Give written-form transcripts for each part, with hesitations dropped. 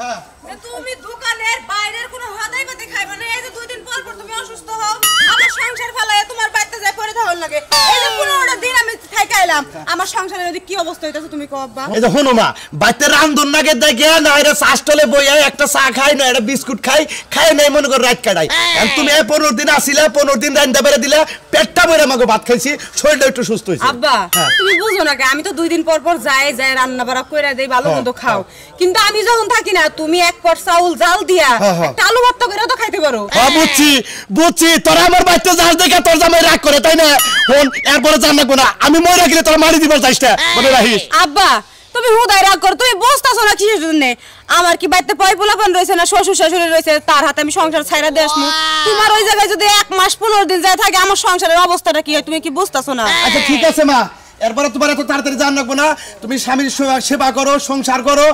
হ্যাঁ তুমি দোকানের বাইরের কোনো হাদাই পাতি খাইবা না। এই যে 2 দিন পর পর তুমি অসুস্থ হও, আমার সংসার ফেলায় তোমার বাইতে যায় পড়ে থাকল লাগে। এই যে 15টা দিন আমি খাইলাম, আমার সংসারের যদি কি অবস্থা হইতাছে তুমি কও আব্বা। এই যে হনো মা, বাইতে রান্ধন নাগে দেখে না এরা চাষ্টলে বইয়া একটা চা খাই না একটা বিস্কুট খাই নাই মনে করে রাত কাটাই। তুমি এই 15 দিন আসিলা, 15 দিন রান্দা বেড়ে দিলা, পেটটা ভরে আমাকে ভাত খাইছি, শরীরটা একটু সুস্থ হইছে। আব্বা তুমি বুঝো না, আমি তো 2 দিন পর পর যাই রান্না বাড়া কইরা দেই, ভালো মন্দ খাও, কিন্তু আমি যখন থাকি না তুমি এক পট চাউল জাল দিয়া আলু ভর্তা করে তো খাইতে পারো। হ্যাঁ বুঝছি তোরা আমার বাইতে যাস দেখে তোর জামাই রাগ করে তাই না? ফোন এরপরে জানা কোনা আমি মরে গেলে তোরা মারি দিবার যাইস না, মনে রাখিস। আব্বা তুমি হুদাই রাগ কর, তুমি বুঝতাছো না কিসের জন্য? আমার কি বাইতে পয় পোলাপান রয়েছে না, শ্বশুর শাশুড়ি রয়েছে, তার হাতে আমি সংসার ছাইরা দিয়ে আসবো? তোমার ওই জায়গায় যদি 1 মাস 15 দিন যায় থাকে, আমার সংসারের অবস্থাটা কি হয় তুমি কি বুঝতাছো না? আচ্ছা ঠিক আছে মা, এরপরে তোমার এত তাড়াতাড়ি জান রাখবো না, তুমি স্বামীর সেবা করো, সংসার করো,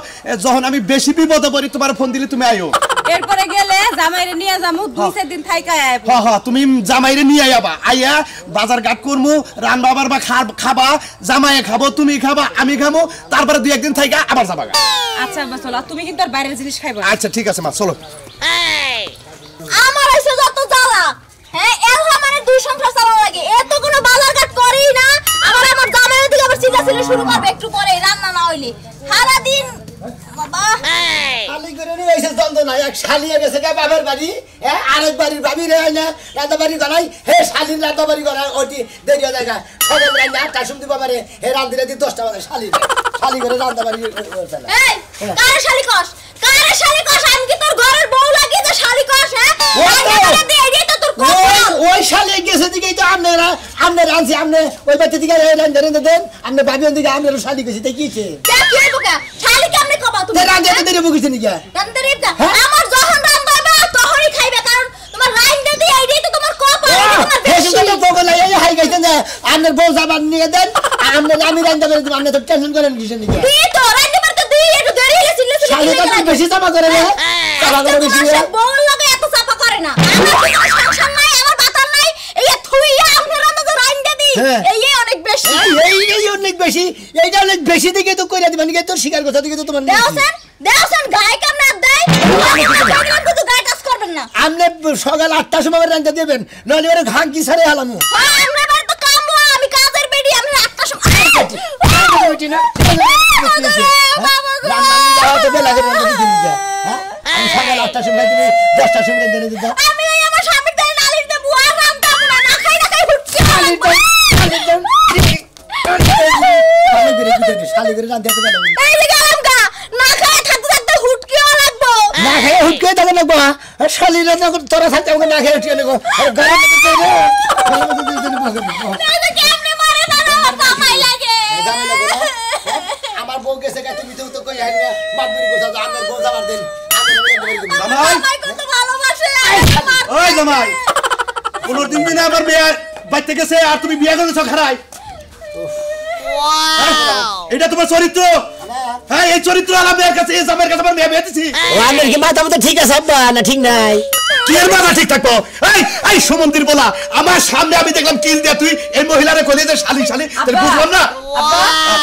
যখন আমি বেশি বিপদে পড়ি তোমার ফোন দিলে তুমি আইও। এরপরে গেলে জামাইরে নিয়ে যামু, 2-4 দিন থাইকা আইবো। হ্যাঁ তুমি জামাইরে নিয়ে আইবা, আইয়া বাজার ঘাট করমু, রান্না বাড়বা, খাবা, জামাইয়ে খাবো, তুমি খাবা, আমি খাবো, তারপরে 2-1 দিন থাইকা আবার যাবা। আচ্ছা আব্বা চলো, তুমি কিন্তু আর বাইরের জিনিস খাইবা। আচ্ছা ঠিক আছে মা চলো। আমার এসে যত জ্বালা, হ্যাঁ এল আমারে 2 সংসার চালানো লাগে, এত কোনো বাজার ঘাট করেই না। আমার জামাইয়ের দিকে আবার চিন্তা ছিল শুরু করবে একটু পরে, রান্না না হইলে সারা দিন বাবা শালি করে নিয়ে এসে দ্বন্দ্ব নাই। এক শালিয়ে গেছে গা বাবার বাড়ি, হ্যাঁ আরেক বাড়ির বাবি রে না রাধা বাড়ি গলাই, হে শালির রাধা বাড়ি গলাই ওটি দেরি হয়ে যায়। সকাল রান্না 8টার সময় বাবারে হে রান্ধিলে দি 10টা বাজে শালি করে রাধা বাড়ি। এই কারে শালি কস, কারে শালি কস? আমি কি তোর ঘরের বউ লাগি যে শালি কস? হ্যাঁ এই তো তোর ওই শালি গেছে দিকেই তো আপনারা আনছি, আপনি ওই বাচ্চা দিকে রান্ধে দেন, আপনি ভাবি দিকে আপনার শালি গেছি তাই কিছে শালি কেমনে কবা তুমি? রান্ধে দেরি বকিছে নাকি? রান্ধে রেটা আমার যখন রান্দাইবা তখনই খাইবে, কারণ তোমার রাইন্দে দি এইটাই তো তোমার কপাল, তোমার বেশি তো বগল এই হাই গেছে না আপনার বউ যাবার নিয়ে দেন, আমি রান্ধা করে দিব, আপনি তো টেনশন করেন কিসে নাকি? দি তো রাইন্দে পারতে দি একটু দেরি হইছে শালি তো বেশি চাপা করে না, চাপা করে বেশি বউ লাগে এত চাপা করে না। আমার সংসার নাই, আমার বাতার নাই, এই থুইয়া আপনার রান্না রাইন্দে দি এই অনেক বেশি, এই অনেক বেশি, এইটা অনেক বেশি দিকে তো কইরা দিবেন কি? তোর শিকার কথা দিকে তো তোমার দেওছেন গায় কামনা দেয়, আপনি তো গায় কাজ করবেন না। আপনি সকাল 8টার সময় রান্না দেবেন, নইলে ওরে ঘাম কি ছাড়ে হালামু। হ্যাঁ আমরা বাড়ি তো কামলা, আমি কাজের বেডি, আমি 8টার সময় ওইটি না রান্না নিয়ে তো বেলা করে রান্না দিতে দিতে, হ্যাঁ আমি সকাল 8টার সময় তুমি 10টার সময় রান্না দিতে। আমি আমার স্বামীর দাই নালির দে বুয়া রান্না না না খাই হুটছি শালি করে রান্না দিতে গেল এই যে গেলাম গা, না খাই থাকতে থাকতে হুটকিও লাগবো, না খাই হুটকে থাকা লাগবো। শালি রান্না করে তোরা থাকতে আমাকে না খাই উঠিয়ে নেবো, গরম দিতে কেমনে মারে না আমার জামাই লাগে। আমার বউ গেছে গা, তুমি তো কই আসবে মাতবুরি কোসা যা, আমার বউ যাবার দিন জামাই কত ভালোবাসে আমার। ওই জামাই 15 দিন আবার বিয়ে বাইতে গেছে আর তুমি বিয়ে করেছো খারাই? এটা তোমার চরিত্র? হ্যাঁ এই চরিত্র আমার কাছে, এই জামাইয়ের কাছে আমার মেয়ে বেঁধেছি। আমার কি মাথা মতো ঠিক আছে আব্বা না ঠিক নাই? কি এর মাথা ঠিক থাকবো? এই সুমন্দির বলা আমার সামনে আমি দেখলাম কিল দিয়া তুই এই মহিলারে কইলে যে শালি তাহলে বুঝলাম না।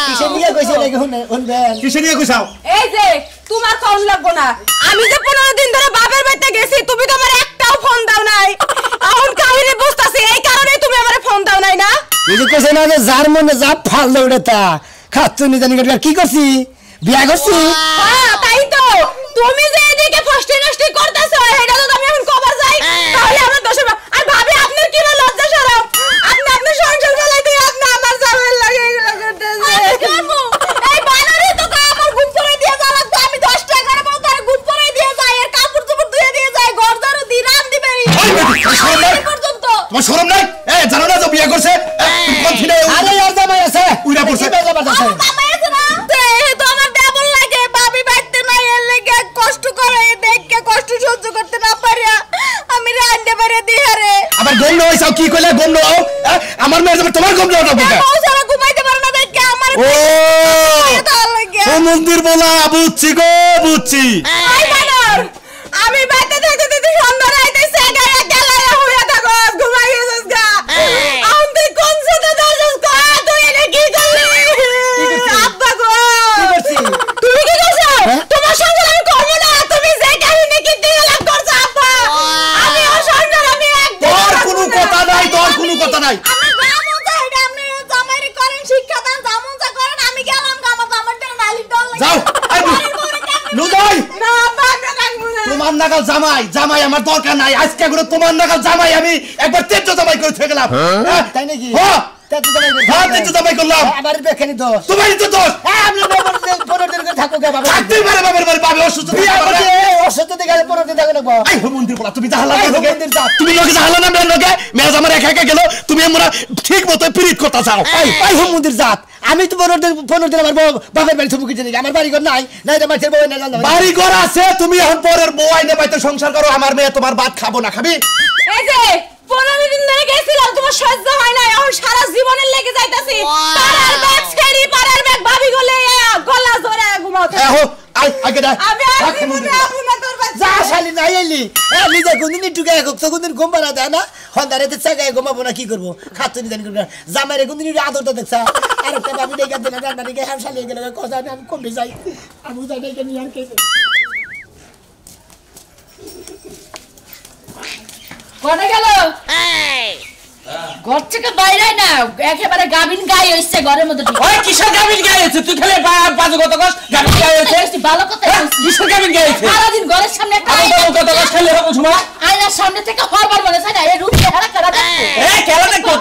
কিসে নিয়ে কইছে নাকি শুনবেন? কিসে নিয়ে কইছাও? এই যে তোমার ফোন লাগবো না, আমি যে 15 দিন ধরে বাবার বাড়িতে গেছি, তুমি তো আমার একটাও ফোন দাও নাই। এখন কাহিনী বুঝতাছি, এই কারণেই তুমি আমারে ফোন দাও নাই না? এই যে কইছে না যে যার মনে যা ফাল দৌড়ে তা খাচ্ছনি জানি কি করছি, বিয়া করছি। হ্যাঁ তাই তো, তুমি যে এদিকে ফষ্টি নষ্টি করতেছো, এটা তো আমি এখন কবার যাই, তাহলে আমার দোষ হবে। আর ভাবি আপনার কি লজ্জা শরম? আপনি সংসার চালাইতে আপনি আমার জামাই লাগে এগুলো করতেছে। এই বানারে তো আমার ঘুম পড়ে দিয়ে যাওয়া, আমি 10 টাকা করে বউ তার ঘুম পড়ে দিয়ে যাই, আর কাপড় চোপড় ধুয়ে দিয়ে যাই, ঘর ঝাড়ু দি, রান দিবে পর্যন্ত। তোমার শরম নাই? জানো না যে বিয়ে করছে? কোন ছিলে? আরে আর জামাই আছে উইরা পড়ছে। জামাই আছে না? তো আমার দেবল লাগে, ভাবি বাইতে নাই, এর লাগে কষ্ট করে দেখে কষ্ট সহ্য করতে না পারিয়া আমি রান্না করে দিহারে। আবার গন্ধ হইছাও কি কইলা? গন্ধ হও আমার মেয়ে যাবে তোমার গন্ধ ওটা বোকা। বউ সারা ঘুমাইতে পারে না দেখে আমার ও তার লাগে। ও মন্দির বলা বুঝছি গো বুঝছি। এই বানর, আমি বাইতে থাকতে দিদি সন্ধ্যা রাইতেছে, গায়ে গেলায় হইয়া থাকো, ঘুমাই গেছস গা। আউন তুই কোন সুতে দরজস গা, তুই এটা কি করলি? আব্বা গো, কি করছি? তুমি কি করছো? তোমার সঙ্গে আমি করব না, নাগাল জামাই আমার দরকার নাই আজকে করে তোমার নাগাল জামাই আমি একবার তেজ জামাই করে থেকে গেলাম তাই নাকি হ্যাঁ হ্যাঁ তেজ জামাই করলাম আবার বেখানি দোষ তোমারই তো দোষ আপনি 15 দিন করে থাকো বাবা থাকতেই পারে বাবার বাড়ি বাবা অসুস্থ অসুস্থ থেকে 15 দিন থাকো না আই হো মন্দির বলা তুমি জাহালা আই হো মন্দির যাও। তুমি লোকে জাহালা না মেয়ের লোকে মেয়ে আমার একা একা গেল তুমি আমরা ঠিক মতো পিরিত করতে চাও আই হো মন্দির জাত আমি তো 15 দিন আমার বাবার বাড়ি ছবি কিনে আমার বাড়ি ঘর নাই নাই রে মাছের বউ না জানো বাড়ি ঘর আছে তুমি এখন পরের বউ আইনে বাইতে সংসার করো আমার মেয়ে তোমার ভাত খাবো না খাবি এই যে 15 দিন ধরে গেছিলাম তোমার সহ্য হয় না এখন সারা জীবনের লেগে যাইতাছি পাড়ার ব্যাগ ছেড়ি পাড়ার ব্যাগ ভাবি গলে গলা ধরে ঘুমাতে এহো আই আগে দা আমি আর জীবনে আপনা করবা যা শালি নাই এলি নিজে কোনদিন টুকে এক কোনদিন ঘুম পাড়া দেয় না হন্দারেতে চাগায় ঘুমাবো না কি করবো খাচ্ছি জানি করবো জামাইরে কোনদিন আদরটা দেখছা আর একটা ভাবি দেখে দিন রান্না দিকে হ্যাঁ শালি গেলে কথা আমি কমে যাই আমি যাই দেখে নিয়ে আর কে কোনে গেল ঘর থেকে বাইরে না একেবারে গাবিন গাই হইছে ঘরের মধ্যে ওই কিসের গাবিন গাই হইছে তুই খালি বাজু কত কস গাবিন গাই হইছে ভালো কথা কিসের গাবিন গাই হইছে সারা দিন ঘরের সামনে একটা আমি তো কত কস খালি হবে সময় আয়নার সামনে থেকে হরবার মনে হয় না এই রূপ চেহারা করা দেখো এই খেলা দেখো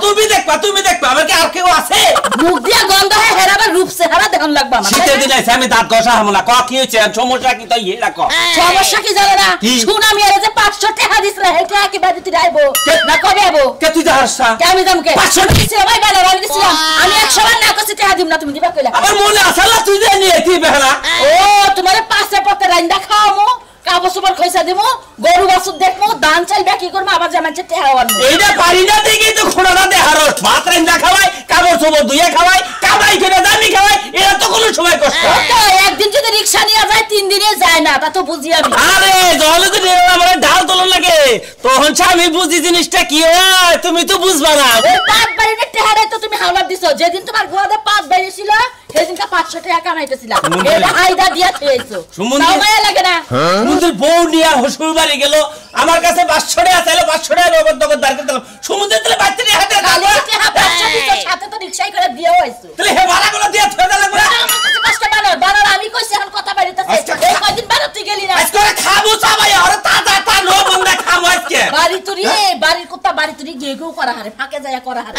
তুমি দেখবা আমার কি আর কেউ আছে মুখ দিয়া গন্ধ হয় হেরাবার রূপ চেহারা দেখন লাগবে আমার শীতের দিন আইছে আমি দাঁত ঘষা হামলা ক কি হইছে সমস্যা কি তাই এই রাখো সমস্যা কি জানো না শুন আমি এর যে 500 টাকা দিছরা হেটা কি বাড়িতে আইবো না কবে আইবো কে তুই যাস কে আমি দামকে 500 টাকা দিছি ভাই বালা আমি দিছিলাম আমি 100 বার না কইছি টাকা দিম না তুমি দিবা কইলা আমার মনে আসলে তুই যে নিয়ে কি বেহলা ও তোমারে পাঁচটা পথে রান্দা খাওয়ামু কাবো সুপার খইসা দিমু গরু বাছুর দেখমু ধান চাল বাকি করমু আবার জামাইছে টাকা আনমু এইটা পারি না দেখেই তো খোড়াটা দেহারো ভাত রান্দা খাওয়াই কাপড় চোপড় ধুইয়া খাওয়াই কামাই করে দামি খাওয়াই এরা তো কোনো সময় কষ্ট তো একদিন যদি রিকশা নিয়ে যায় 3 দিনে যায় না তা তো বুঝি আমি আরে জলে তো আমার ঢাল তোলন লাগে তখন আমি বুঝি জিনিসটা কি হয় তুমি তো বুঝবা না ওই পাঁচ বাড়িতে টাকাটাই তো তুমি হাওলা দিছো যেদিন তোমার গোয়াতে পাঁচ বাড়ি ছিল সেদিনটা 500 টাকা কামাইতেছিলা এটা হাইদা দিয়া থইছো তাও মায়া লাগে না সমুদ্র বউ নিয়া হসুর বাড়ি গেল আমার কাছে 500 টাকা চাইলো 500 টাকা নগদ নগদ বার করে দিলাম সমুদ্রে তাহলে বাচ্চাটি হাতে খালি টাকা 500 দিছো সাথে তো রিকশাই করে দিয়েও আইছো তাহলে হে ভাড়াগুলো দিয়ে থয়ে দিলাম আমার কাছে কষ্ট বানার আমি কইছি এখন কথা বাড়িতেছে এই কয়দিন বাড়তে গেলি না আজকে খাবো চাবাই আর তা নো বন্ধা খাবো আজকে বাড়ি তুরি বাড়ির কুত্তা বাড়ি তুরি গিয়ে গেও করা হারে ফাঁকে যায় করা হারে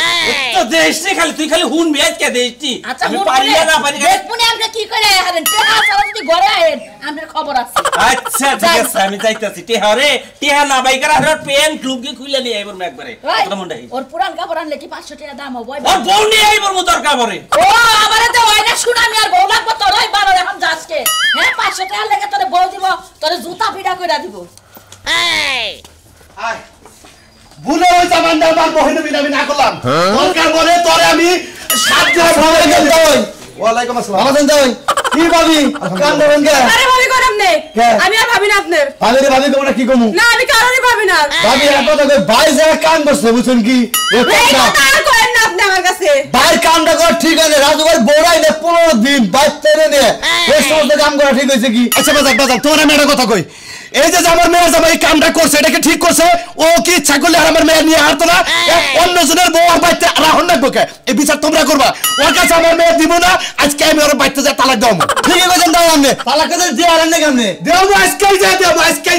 তো দেশটি খালি তুই খালি হুন আজকে দেশটি আচ্ছা আমি পারি না পারি না দেখুনি আপনি কি করে হারেন টাকা ছাড়া যদি ঘরে আইন আমাদের খবর আছে আচ্ছা ঠিক আছে আমি যাইতাছি টিহা না বাই করা আর পেন লুঙ্গি খুলে নিয়ে আইবো একবারে কথা মন রাখি ওর পুরান কাপড় আনলে কি 500 টাকা দাম হবে ওর বউ নিয়ে আইবো মো দরকার পড়ে ও আমারে তো হয় না শুন আমি আর বউ লাগবো তোর ওই বারো এখন যাসকে হ্যাঁ 500 টাকা লেগে তোরে বউ দিব তোরে জুতা পিটা কইরা দিব আয় ভুলে ওই জামানদার বার বহিন আমি না করলাম দরকার বলে তোরে আমি 7 দিন ভালো গেল দই ওয়ালাইকুম আসসালাম আমাদের যাই কি ভাবি কাম দেবেন কে আরে ভাবি করাম নে আমি আর ভাবি না আপনার ভাবি রে ভাবি কোনা কি কমু না আমি কারণে ভাবি না ভাবি এক কথা কই ভাই যারা কাম করছে বুঝছেন কি এই কথা আর করেন না আপনি আমার কাছে ভাই কামটা কর ঠিক আছে রাজু ভাই বড়াই নে 15 দিন ভাই তেরে নে এই সমস্ত কাম করা ঠিক হইছে কি আচ্ছা বাজার তোমার আমি একটা কথা কই এই যে আমার মেয়ে জামাই এই কামটা করছে এটাকে ঠিক করছে ও কি ইচ্ছা করলে আর আমার মেয়ে নিয়ে হারতো না অন্য জনের বউ আর বাইতে রাহন না বকে এই বিচার তোমরা করবা ওর কাছে আমার মেয়ে দিব না আজকে আমি ওর বাইতে যা তালাক দাও ঠিকই কইছেন দাও আমনে তালাক কাছে যে আর না কেমনে দেও আজকেই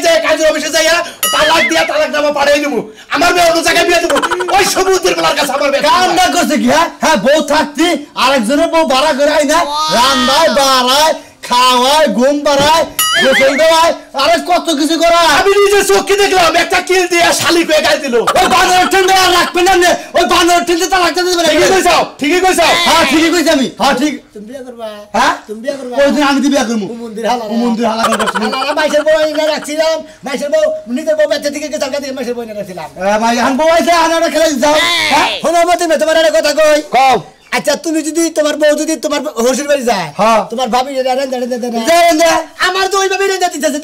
যায় কাজের অফিসে যাইয়া তালাক দিয়া তালাক দাও পাড়াই নিমু আমার মেয়ে অন্য জায়গায় বিয়ে দেবো ওই সমুদ্রের বেলার কাছে আমার মেয়ে কামটা করছে কি হ্যাঁ বউ থাকতি আরেকজনের বউ ভাড়া করে আই না রান্নায় বাড়ায় খাওয়ায় ঘুম পাড়ায় গোসল দেওয়ায় আরে কত কিছু করা আমি নিজে চোখে দেখলাম একটা কিল দিয়ে শালি কয়ে গাই দিল ওই বাজারের ঠেলে আর রাখবে না ওই বাজারের ঠেলে তালাক দিতে পারে ঠিকই কইছো হ্যাঁ ঠিকই কইছি আমি হ্যাঁ ঠিক তুমি বিয়ে করবা হ্যাঁ তুমি বিয়ে করবা ওই দিন আমি বিয়ে করব মন্দির হালা হালা মাইশের বউ এনে রাখছিলাম মাইশের বউ নিজের বউ বেঁচে থেকে জায়গা থেকে মাইশের বউ এনে রাখছিলাম ভাই হান বউ আইছে আনাটা খেলে যাও হ্যাঁ হলো মতে তোমার একটা কথা কই কও আচ্ছা তুমি যদি তোমার বউ যদি তোমার হসুর বাড়ি যায় তোমার ভাবি আমার তো ওই ভাবি রেন্দা দিতেছে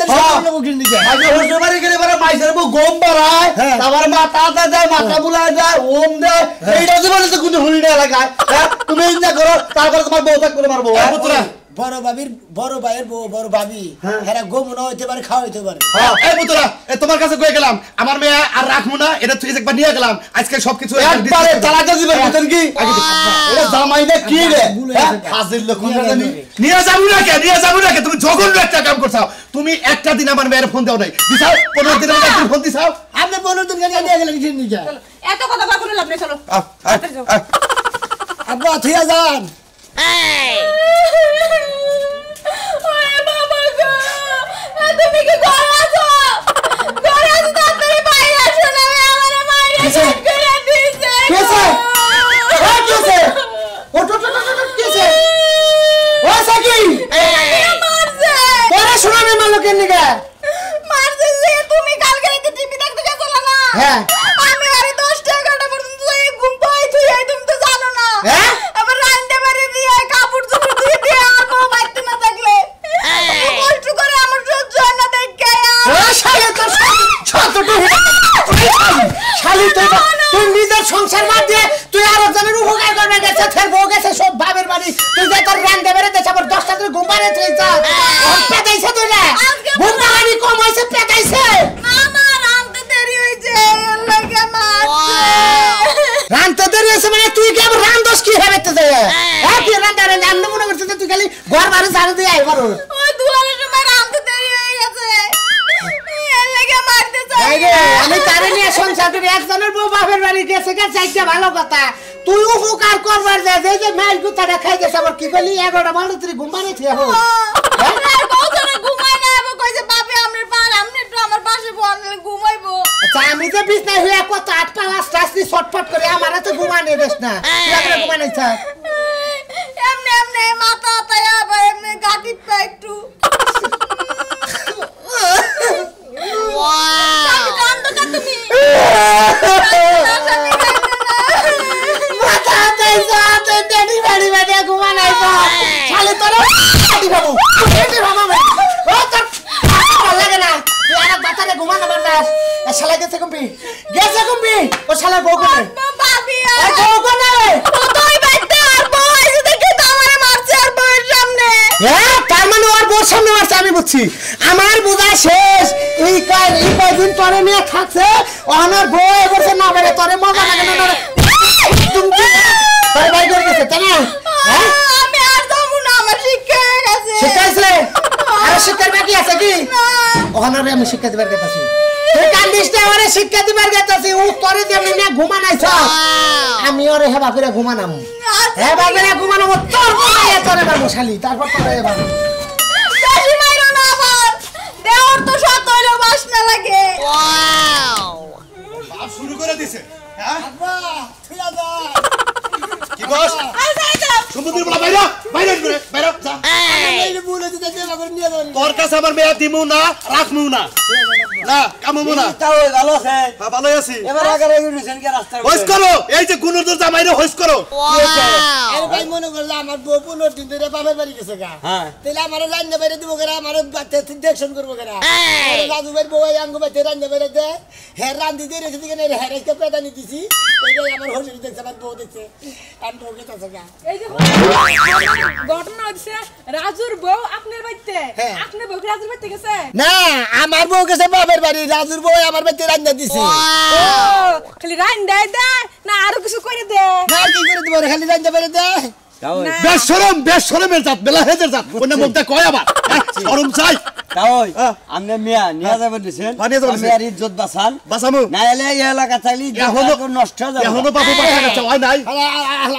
হসুর বাড়ি গেলে মাইসের বউ গম বাড়ায় তারপর মাথা যায় মাথা বুলায় যায় ওম দেয় এইটা তো বলে কোনো হুলিটা এলাকায় তুমি এই না করো তারপরে তোমার বউ থাক করে মারবো বড় ভাবির বড় ভাইয়ের বউ বড় ভাবি এরা গম না হইতে পারে খাওয়া হইতে পারে এই পুতরা তোমার কাছে কয়ে গেলাম আমার মেয়ে আর রাখবো না এটা তুই একবার নিয়ে গেলাম আজকে সবকিছু একবারে তালাক দিবেন বুঝেন কি এটা জামাই না কি রে ফাজিল লোক জানি নিয়ে যাবো না কে তুমি জঘন্য একটা কাম করছাও তুমি একটা দিন আমার মেয়ের ফোন দাও নাই দিছাও 15 দিন আগে ফোন দিছাও আপনি 15 দিন আগে নিয়ে গেলেন কিসের নিয়ে এত কথা কখন লাভ নেই চলো আব্বা থিয়া যান ওরে বাবা গো তুমি কি ঘরে আছো তাড়াতাড়ি বাইরে আসো না আমারে মাইরে শেষ করে দিয়েছে কেসে কেসে ওটো কেসে ও সাকি মারছে পড়াশোনা নেই মালকের নিগা মারছে যে তুমি কালকে রাতে টিভি দেখতে গেছলা না হ্যাঁ আমি আরে 10 টাকা পর্যন্ত ঘুম পাই তুই তুমি তো জানো না হ্যাঁ আবার রান্না বাড়ি দিয়ে কাপড় চোপড় ধুয়ে দিয়ে আর বউ বাইতে না থাকলে কষ্ট করে আমার সহ্য হয় না দেখে ও শালি তো ছোটটু শালি তুই নিজের সংসার বাদ দিয়ে তুই আর জনের উপকার করবে গেছে ফের বউ গেছে সব বাবের বাড়ি তুই যে তোর রান দেবে রে দেশ আবার 10টা ধরে ঘুম পারে তুইছা পেটাইছে তুই রে ঘুম পানি কম হইছে পেটাইছে মামা রান্তে দেরি হইছে লাগে মারছে রানতে দেরি হইছে মানে তুই কি আবার রান দোষ কি হবে তে হ্যাঁ কি রান্না রে আমি মনে করছিস তুই খালি ঘর বাড়ি ঝাড়ু দিয়ে আইবার ওই দুয়ারের সময় রান্তে দেরি হয়ে গেছে এর লাগে মারতে চাই আমি তারে নিয়ে সংসার করে একজনের বউ বাপের বাড়ি গেছে কে চাইছে ভালো কথা তুই উপকার করবার যা যে মেল গুতাটা খাই গেছে আবার কি বলি 11টা বাজে তুই ঘুমানে থিয়া হো আর কতরে ঘুমাই না আবার কইছে বাপে আমনের পার আমনে একটু আমার পাশে বললে ঘুমাইবো আচ্ছা আমি যে বিছনায় হইয়া কত 8 পা আস্তে ছটফট করে আমারে তো ঘুমানে দেস না তুই আগে ঘুমানে চা এমনে মাথা তায়া আবার এমনে গাটি পা একটু ওয়াও কান্দো না তুমি মাথা তাইছা তে দেনি বাড়ি বাড়ি ঘুমানাই তো শালি তোর আদি বাবু এটি বাবা ও তোর ভালো লাগে না তুই আর বাতারে ঘুমানো বান্দাস এ শালা গেছে কম্পি ও শালা বউ কোনে বাবি এ বউ কোনে কতই বাইতে আর বউ আইছে দেখে তো আমারে মারছে আর বউয়ের সামনে হ্যাঁ তার মানে ওর বউর সামনে মারছে আমি বুঝছি আমার বুঝা শেষ এই কয়দিন তোরে নিয়ে থাকছে ওনার বউ এবছর না বেরে তোরে মজা লাগে না তুমি তাই ভাই করে গেছে তাই না হ্যাঁ আমি আর যাবো না আমার শিক্ষা হয়ে গেছে শিখাইছে আর শিক্ষার বাকি আছে কি ওনারে আমি শিক্ষা দিবার গেতাছি তুই কান্দিসতে আমারে শিক্ষা দিবার গেতাছি ও তোরে যে আমি না ঘুমানাইছ আমি ওরে হেবা করে ঘুমানাম হেবা করে ঘুমানাম তোর ঘুমাইয়া তোরে বাবু শালি তারপর তোরে হেবা বেশি মাইরো না আবার দেওর তো সত হইলো বাসনা লাগে বাপ শুরু করে দিছে হ্যাঁ আব্বা থিয়া যা কি বস আর যাই দাও সমুদ্রের বলা বাইরে যা এই বলে দিতে আমাকে নিয়ে যাবেন তোর কাছে আমার মেয়ে দিমু না রাখমু না কামমু না তাও ভালো আছে ভালোই আছি এবার আগারে গেছেন কি রাস্তা হইস করো এই যে গুনুর জামাইরে হইস করো আরে ভাই মনে করলে আমার বউ 15 দিন ধরে বাবার বাড়ি গেছে গা হ্যাঁ তাহলে আমার রান্না বাইরে দিব করে আমার দেখশন করবো করে রাজু ভাই বউ আঙ্গু ভাই রান্না বাইরে দে হ্যাঁ রান্দি দিয়ে রেখে দিকে হ্যাঁ রেখে পেদানি দিছি এইটাই আমার হসুর দেখছে আমার বউ দেখছে আমি বউ গেছে গা এই যে ঘটনা হচ্ছে রাজুর বউ আপনার বাড়িতে হ্যাঁ। আপনার বউ কি রাজুর বাড়িতে গেছে না আমার বউ গেছে বাবার বাড়ি রাজুর বউ আমার বাড়িতে রান্না দিছে ও খালি রান দেয় দেয় না আরো কিছু করে দে না কি করে দিব খালি রান্না বাইরে দে তাও বেশ শরমের জাত বেলা হেদের জাত কোন মুখটা কয় আবার শরম চাই তাও আমনে মিয়া নিয়া যাবেন দিছেন নিয়ে যাবেন আমি আর ইজ্জত বাঁচান বাসামু না এলে এই এলাকা চাইলি নষ্ট হয়ে যাবে এখনো বাবু পাঠা গেছে হয় নাই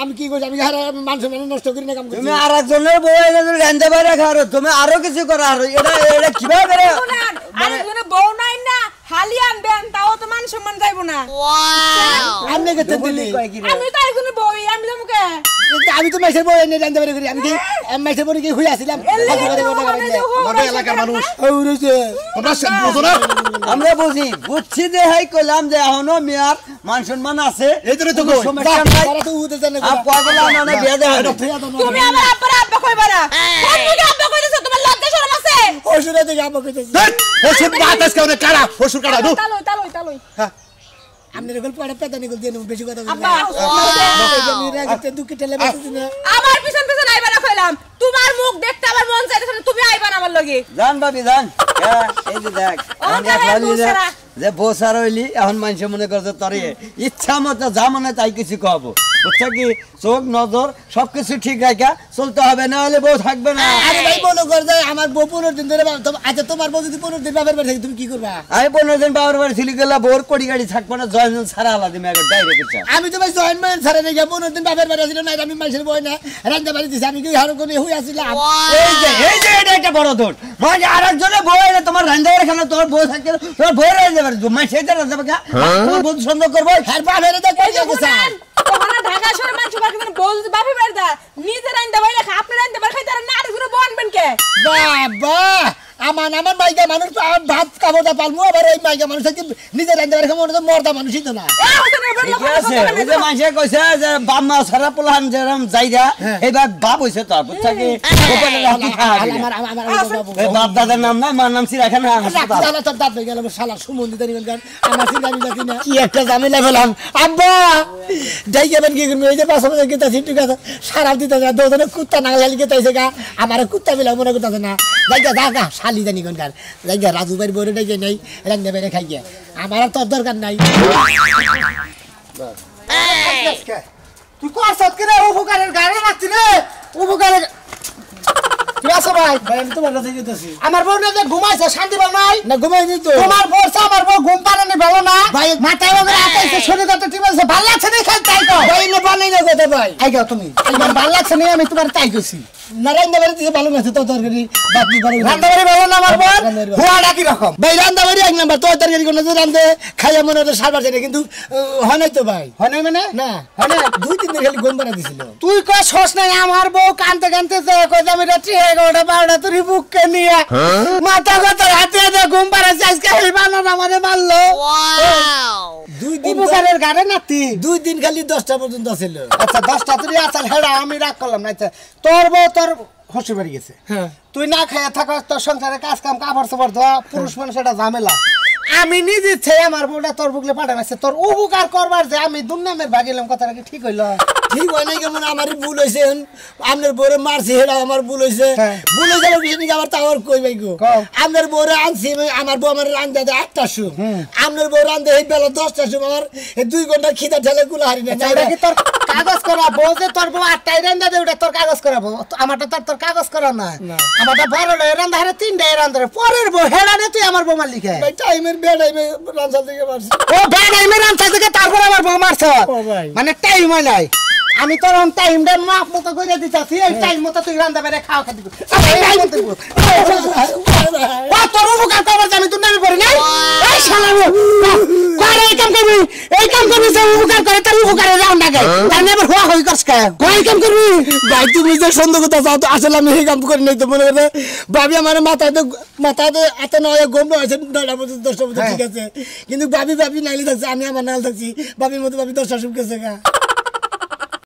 আমি কি করছি আমি মানুষ নষ্ট করি না কাম করছি তুমি আর একজনের বউ এনে যদি রান্দা বাইরে খাও তুমি আরো কিছু করো আর এটা কিভাবে করে আরে কোনো বউ নাই না হালি আনবেন তাও তো মান সম্মান যাইবো না আমি গেতে দিলি আমি তো একজন বউ আমি তো মুখে আমি তো মাইসের বউ এনে রান্না বাইরে করি আমি কি মাইসের বউ কি হই আসিলাম আমাদের এলাকার মানুষ ওরেছে তোমরা বুঝো না আমরা বুঝছি যে হাই কইলাম যে এখনো মিয়ার মান সম্মান আছে এই জন্য তো সমস্যা নাই তারা তো উঠে জানে আর পাগল না বিয়া দেয় তুমি আমার আব্বা কইবা না কোন আব্বা কইতেছ তোমার লজ্জা শরম আছে ওষুধে থেকে আবার কইতেছি ওষুধ বাতাস কেউ কারা ওষুধ কারা দু তালই আপনি রেগুল পড়ে পেদানি কল দিয়ে বেশি কথা আব্বা আমি রাগতে দুঃখে ঠেলে বসেছি না আমার পিছন পিছন আইবা না কইলাম তোমার মুখ দেখতে আমার মন চাইতেছে তুমি আইবা না আমার লগে জান ভাবি জান এই যে দেখ ও আমি জানে খালি দুসরা যে বসার হইলি এখন মানুষ মনে করছে তোর ইচ্ছা মতো যা মনে তাই কিছু কব বুঝছো কি চোখ নজর সবকিছু ঠিক রাখা চলতে হবে না হলে বউ থাকবে না আরে ভাই মনে কর যে আমার বউ 15 দিন ধরে আচ্ছা তোমার বউ যদি 15 দিন বাপের বাড়ি থাকে তুমি কি করবা আমি 15 দিন বাবার বাড়ি ছিলি গেলা বউর কোড়ি গাড়ি থাকবো না জয়ন ছাড়া আলাদা আমি একবার ডাইরেক্ট আমি তো ভাই জয়েন ম্যান ছাড়া নাই 15 দিন বাপের বাড়ি ছিল না আমি মানুষের বই না রান্না বাড়ি দিছি আমি কি হারো করে হই আসিলাম এই যে এটা একটা বড় দোষ মানে আরেকজনে বউ এনে তোমার রান্না এখানে তোর বউ থাকে তোর বউ রয়ে যাবে মানে সেটা রান্না বাকা তোর বউ সন্দেহ করবো হ্যাঁ বাপের তো কই গেছে ওখানে ঢাকা শহরে মানুষ বাকি বল বাপে বাড়ি দা নিজে রাইন্দা বাড়ি রাখা আপনি রাইন্দা বাড়ি খাইতে আর না আর গুলো বনবেন কে বাবা আমার মাইকা মানুষ ভাত কাপড়টা পালমু আবার এই মাইকা মানুষ থেকে নিজে রান্না বাড়ি খাবো মর্দা মানুষই তো না ঠিক আছে ওই যে মানুষে কইছে যে বাপ মা সারা পোলান যেরকম যাইরা এইবার বাপ হইছে তো বুঝছা কি গোপালের হাতি খাওয়া এই বাপ দাদার নাম না মার নাম সিরা খানা শালা তোর দাঁত হয়ে গেল শালা সুমন্দি দাঁড়িয়ে গান আমার চিন্তা আমি জানি না কি একটা ঝামেলা ফেলাম আব্বা যাই যাবেন কি করবো এই যে পাঁচ বছর গেতা ঠিক আছে সারা দিতে যা দুজনে কুত্তা নাগালি গেতাইছে গা আমার কুত্তা মিলা মনে করতেছে না যাই যা গা শালি জানি কোন গান যাই গা রাজু ভাইয়ের বড় ডাইকে নেই রান্না বাইরে খাই গিয়া আমার আর তোর দরকার নাই তুই করছত কি রে উপকারের গাড়ি রাখছি রে উপকারের কি আছে ভাই ভাই আমি তোমার কাছে যেতেছি আমার বউ না যে ঘুমাইছে শান্তি পাও নাই না ঘুমাইনি তো তোমার বউছে আমার বউ ঘুম পারেনি ভালো না ভাই মাথায় ওগরে আটাইছে শরীর কত ঠিক আছে ভালো লাগছে না খাই তাই তো ভাই না বানাই না কথা ভাই আই গাও তুমি আমার ভালো লাগছে না আমি তোমার তাই কইছি নারায়ণ বাড়ি থেকে ভালো আছে তো তরকারি বাপনি ভালো রান্না বাড়ি ভালো না আমার বল হুয়াটা কি রকম ভাই রান্না বাড়ি এক নাম্বার তো তরকারি কোন রান্দে খাইয়া মনে হলো সারবার জানে কিন্তু হয় নাই তো ভাই হয় নাই মানে না হয় না 2-3 দিন খালি গম বানা দিছিল তুই কই ছস নাই আমার বউ কানতে কানতে কই আমি রাত্রি 11টা 12টা তুই বুককে নিয়ে মাথা কথা হাতে হাতে গম বানা আজকে এই বানানা আমারে মারলো ওয়াও 2 দিন উপকারের গাড়ে নাতি 2 দিন খালি 10টা পর্যন্ত ছিল আচ্ছা 10টা তুই আসাল হেডা আমি রাগ করলাম না আচ্ছা তোর বউ তোর হসে বাড়ি গেছে তুই না খাইয়া থাকস তোর সংসারে কাজ কাম কাপড় চোপড় ধোয়া পুরুষ মানুষ এটা ঝামেলা আমি নিজে ইচ্ছে আমার বউটা তোর বুকলে পাঠাইছে তোর উপকার করবার যে আমি দুর্নামের ভাগিলাম কথাটা কি ঠিক হইলো ঠিক হয় নাই কেমন আমারই ভুল হয়েছে আপনার বউরে মারছি হেরা আমার ভুল হয়েছে ভুল হয়ে গেল বিশেষ আবার তাও কই ভাই গো আপনার বউরে আনছি আমার বউ আমার রান্ধে দেয় 1টার সময় আপনার বউ রান্ধে এই বেলা 10টার সময় আমার 2 ঘন্টা খিদা ঠেলে কুলা হারি না কি তোর কাগজ করা বউ যে তোর বউ 8টায় রান্ধে দেয় ওটা তোর কাগজ করাবো আমারটা তোর কাগজ করা না আমারটা বড় রান্ধা হারে 3টায় রান্ধে পরের বউ হেডা নে তুই আমার বউ মার লিখে ভাই টাইমের বেড়াইমে রান্ধা থেকে মারছি ও বেড়াইমে রান্ধা থেকে তারপর আমার বউ মারছ মানে টাইম নাই আমি তোর টাইমটা মাপ মতো করে দিতাছি এই টাইম মতো তুই রান্না বাইরে খাওয়া খাতি তোর উপকার করবার আমি তোর নামে করি নাই এই শালা করে এই কাম করবি যে উপকার করে তার উপকারে যাও না গায় তার আবার হওয়া হই করছ কা কই কাম করবি ভাই তুমি যে সন্দেহ কথা যাও তো আসলে আমি এই কাম করি নাই তো মনে করে ভাবি আমার মাথাতে এত নয় গম হয়েছে 9টা পর্যন্ত 10টা পর্যন্ত ঠিক আছে কিন্তু ভাবি নাইলে থাকছে আমি আমার নাল থাকছি ভাবির মতো ভাবি 10টা শুক গেছে গা